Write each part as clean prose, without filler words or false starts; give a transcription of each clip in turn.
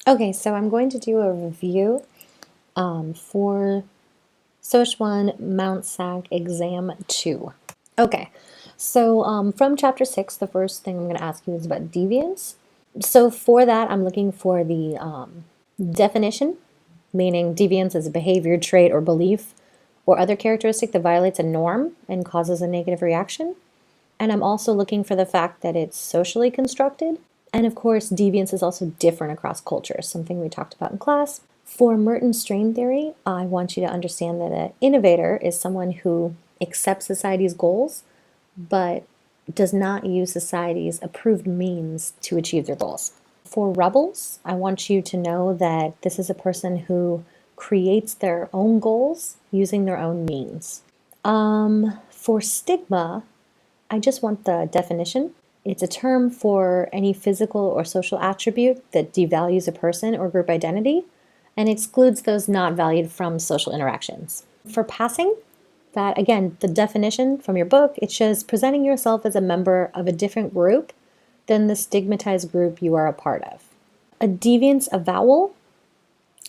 Okay, so I'm going to do a review for Soc 1 Mount SAC Exam 2. Okay, so from Chapter 6, the first thing I'm going to ask you is about deviance. So for that, I'm looking for the definition, meaning deviance is a behavior, trait, or belief or other characteristic that violates a norm and causes a negative reaction. And I'm also looking for the fact that it's socially constructed. And of course, deviance is also different across cultures, something we talked about in class. For Merton's strain theory, I want you to understand that an innovator is someone who accepts society's goals, but does not use society's approved means to achieve their goals. For rebels, I want you to know that this is a person who creates their own goals using their own means. For stigma, I just want the definition. It's a term for any physical or social attribute that devalues a person or group identity and excludes those not valued from social interactions. For passing, that again, the definition from your book, it shows presenting yourself as a member of a different group than the stigmatized group you are a part of. A deviance avowal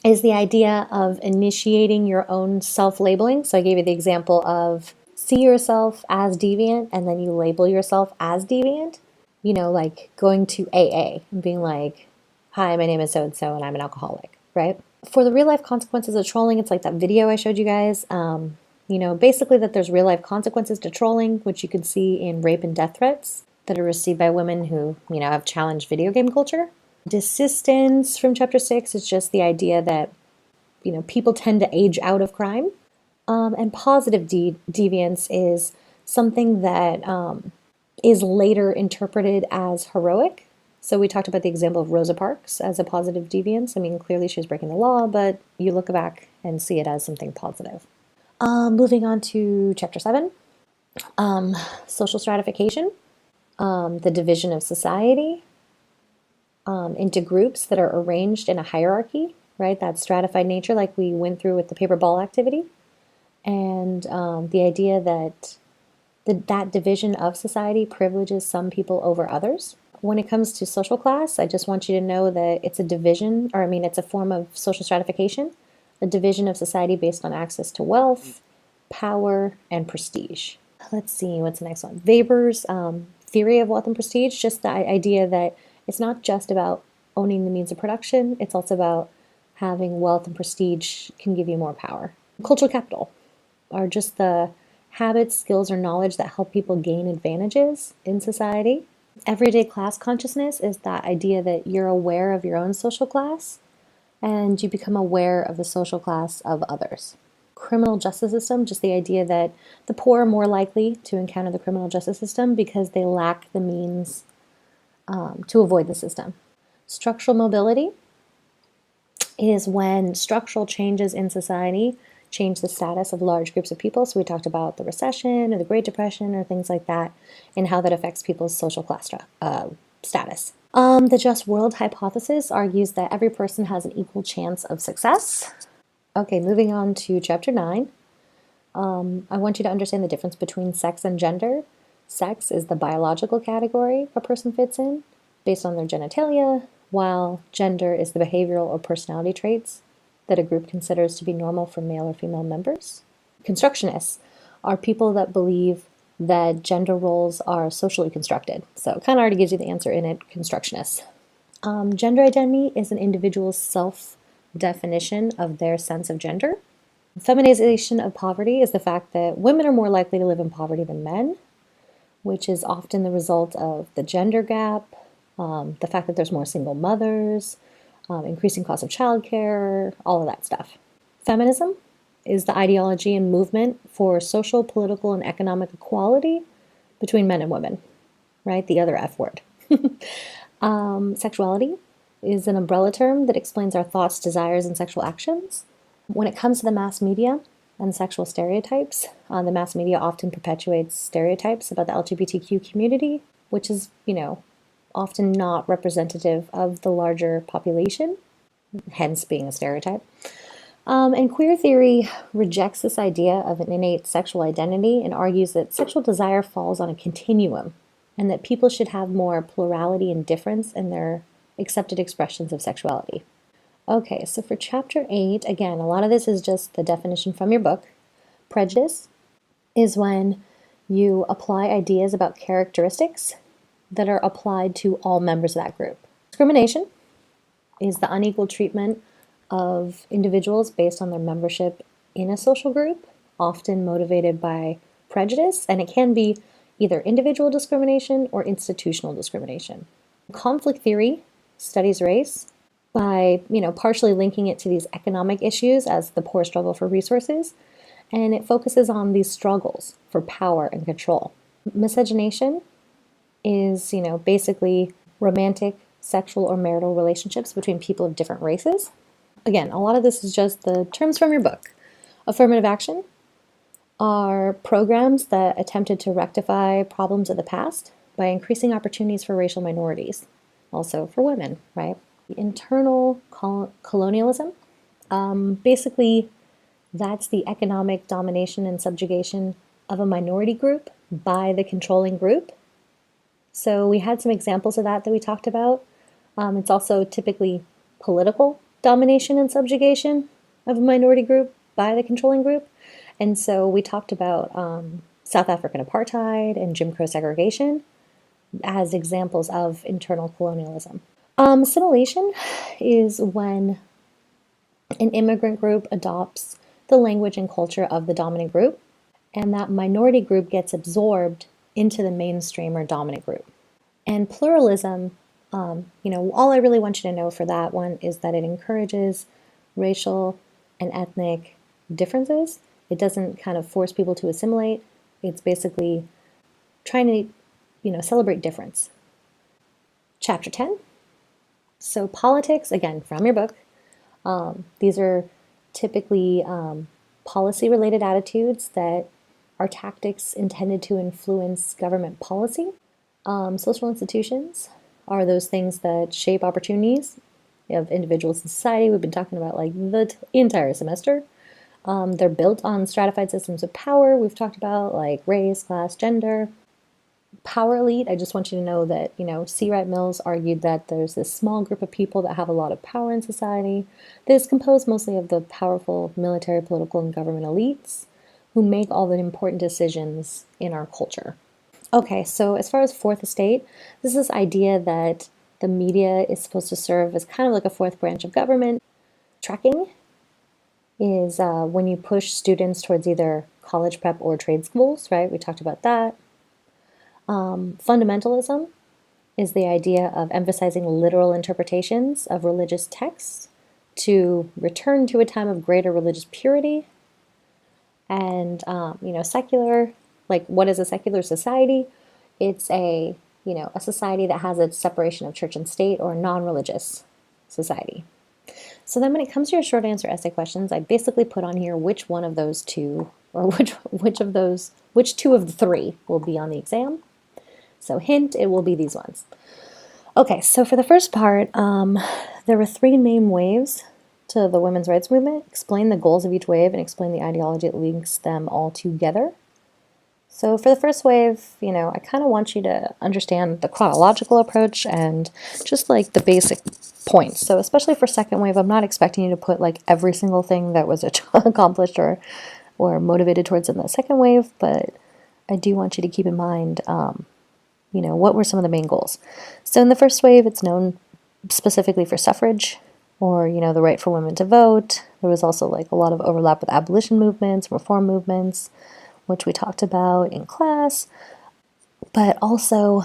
is the idea of initiating your own self-labeling. So I gave you the example of see yourself as deviant and then you label yourself as deviant. You know, like going to AA and being like, hi, my name is so-and-so and I'm an alcoholic, right? For the real life consequences of trolling, it's like that video I showed you guys. Basically that there's real life consequences to trolling, which you can see in rape and death threats that are received by women who, have challenged video game culture. Desistance from chapter 6 is just the idea that, people tend to age out of crime. And positive deviance is something that is later interpreted as heroic. So we talked about the example of Rosa Parks as a positive deviance. I mean, clearly she was breaking the law, but you look back and see it as something positive. Moving on to chapter 7, social stratification, the division of society into groups that are arranged in a hierarchy, right? That stratified nature like we went through with the paper ball activity. And the idea that that division of society privileges some people over others. When it comes to social class, I just want you to know that it's a division, it's a form of social stratification, a division of society based on access to wealth, power, and prestige. Let's see, what's the next one? Weber's theory of wealth and prestige, just the idea that it's not just about owning the means of production, it's also about having wealth and prestige can give you more power. Cultural capital are just the habits, skills, or knowledge that help people gain advantages in society. Everyday class consciousness is that idea that you're aware of your own social class and you become aware of the social class of others. Criminal justice system, just the idea that the poor are more likely to encounter the criminal justice system because they lack the means to avoid the system. Structural mobility is when structural changes in society change the status of large groups of people. So we talked about the recession or the Great Depression or things like that and how that affects people's social class status. The just world hypothesis argues that every person has an equal chance of success. Okay, moving on to chapter 9. I want you to understand the difference between sex and gender. Sex is the biological category a person fits in based on their genitalia, while gender is the behavioral or personality traits that a group considers to be normal for male or female members. Constructionists are people that believe that gender roles are socially constructed. So it kind of already gives you the answer in it, constructionists. Gender identity is an individual's self-definition of their sense of gender. Feminization of poverty is the fact that women are more likely to live in poverty than men, which is often the result of the gender gap, the fact that there's more single mothers, increasing cost of childcare, all of that stuff. Feminism is the ideology and movement for social, political, and economic equality between men and women, right? The other F word. Sexuality is an umbrella term that explains our thoughts, desires, and sexual actions. When it comes to the mass media and sexual stereotypes, the mass media often perpetuates stereotypes about the LGBTQ community, which is, often not representative of the larger population, hence being a stereotype. And queer theory rejects this idea of an innate sexual identity and argues that sexual desire falls on a continuum and that people should have more plurality and difference in their accepted expressions of sexuality. Okay, so for chapter 8, again, a lot of this is just the definition from your book. Prejudice is when you apply ideas about characteristics that are applied to all members of that group. Discrimination is the unequal treatment of individuals based on their membership in a social group, often motivated by prejudice, and it can be either individual discrimination or institutional discrimination. Conflict theory studies race by, partially linking it to these economic issues as the poor struggle for resources, and it focuses on these struggles for power and control. Miscegenation is, basically romantic, sexual, or marital relationships between people of different races. Again, a lot of this is just the terms from your book. Affirmative action are programs that attempted to rectify problems of the past by increasing opportunities for racial minorities, also for women, right? Internal colonialism, basically that's the economic domination and subjugation of a minority group by the controlling group. So we had some examples of that we talked about. It's also typically political domination and subjugation of a minority group by the controlling group. And so we talked about South African apartheid and Jim Crow segregation as examples of internal colonialism. Assimilation is when an immigrant group adopts the language and culture of the dominant group, and that minority group gets absorbed into the mainstream or dominant group. And pluralism, all I really want you to know for that one is that it encourages racial and ethnic differences. It doesn't kind of force people to assimilate. It's basically trying to, celebrate difference. Chapter 10. So politics, again, from your book. These are typically policy-related attitudes that are tactics intended to influence government policy. Social institutions are those things that shape opportunities of individuals in society. We've been talking about like the entire semester. They're built on stratified systems of power. We've talked about like race, class, gender. Power elite, I just want you to know that, C. Wright Mills argued that there's this small group of people that have a lot of power in society that is composed mostly of the powerful military, political, and government elites who make all the important decisions in our culture. Okay, so as far as fourth estate, this is this idea that the media is supposed to serve as kind of like a fourth branch of government. Tracking is when you push students towards either college prep or trade schools, right? We talked about that. Fundamentalism is the idea of emphasizing literal interpretations of religious texts to return to a time of greater religious purity. And, secular, like what is a secular society? It's a society that has a separation of church and state, or a non-religious society. So then when it comes to your short answer essay questions, I basically put on here which one of those two, or which two of the three will be on the exam. So hint, it will be these ones. Okay, so for the first part, there were three main waves to the women's rights movement. Explain the goals of each wave and explain the ideology that links them all together. So for the first wave, I kind of want you to understand the chronological approach and just like the basic points. So especially for second wave, I'm not expecting you to put like every single thing that was accomplished or motivated towards in the second wave, but I do want you to keep in mind what were some of the main goals. So in the first wave, it's known specifically for suffrage, or, the right for women to vote. There was also like a lot of overlap with abolition movements, reform movements, which we talked about in class. But also,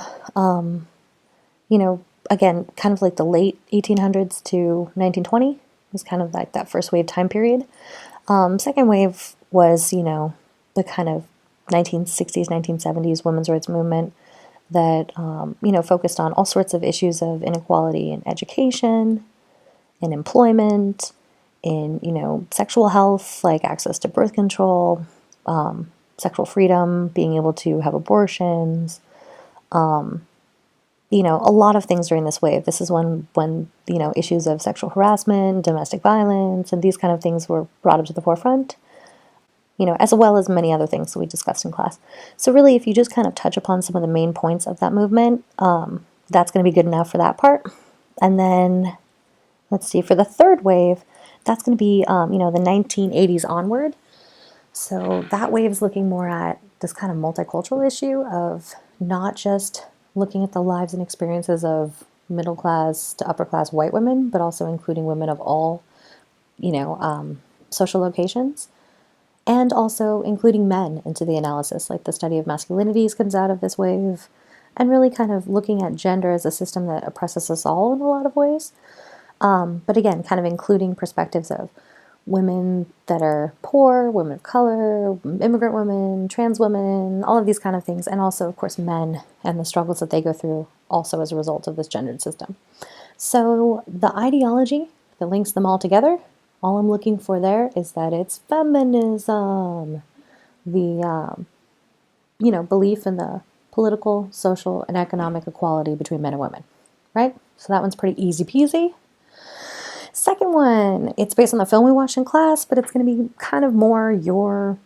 again, kind of like the late 1800s to 1920 was kind of like that first wave time period. Second wave was, the kind of 1960s, 1970s women's rights movement that, focused on all sorts of issues of inequality in education, in employment, in, sexual health, like access to birth control, sexual freedom, being able to have abortions, a lot of things during this wave. This is when issues of sexual harassment, domestic violence, and these kind of things were brought up to the forefront, as well as many other things that we discussed in class. So really, if you just kind of touch upon some of the main points of that movement, that's going to be good enough for that part. And then Let's see, for the third wave, that's going to be, you know, the 1980s onward. So that wave is looking more at this kind of multicultural issue of not just looking at the lives and experiences of middle class to upper class white women, but also including women of all, you know, social locations, and also including men into the analysis. Like the study of masculinities comes out of this wave, and really kind of looking at gender as a system that oppresses us all in a lot of ways. But again, kind of including perspectives of women that are poor, women of color, immigrant women, trans women, all of these kind of things, and also, of course, men and the struggles that they go through also as a result of this gendered system. So the ideology that links them all together, all I'm looking for there is that it's feminism, the you know, belief in the political, social, and economic equality between men and women, right? So that one's pretty easy peasy. Second one, it's based on the film we watched in class, but it's going to be kind of more your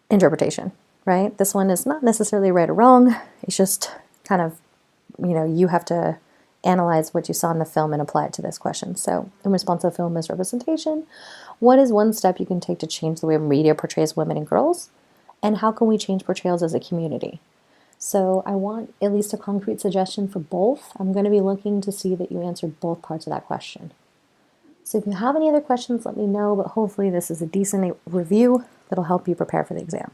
interpretation, right? This one is not necessarily right or wrong. It's just kind of, you know, you have to analyze what you saw in the film and apply it to this question. So, in response to the film misrepresentation, what is one step you can take to change the way media portrays women and girls? And how can we change portrayals as a community? So, I want at least a concrete suggestion for both. I'm going to be looking to see that you answered both parts of that question. So if you have any other questions, let me know, but hopefully this is a decent review that'll help you prepare for the exam.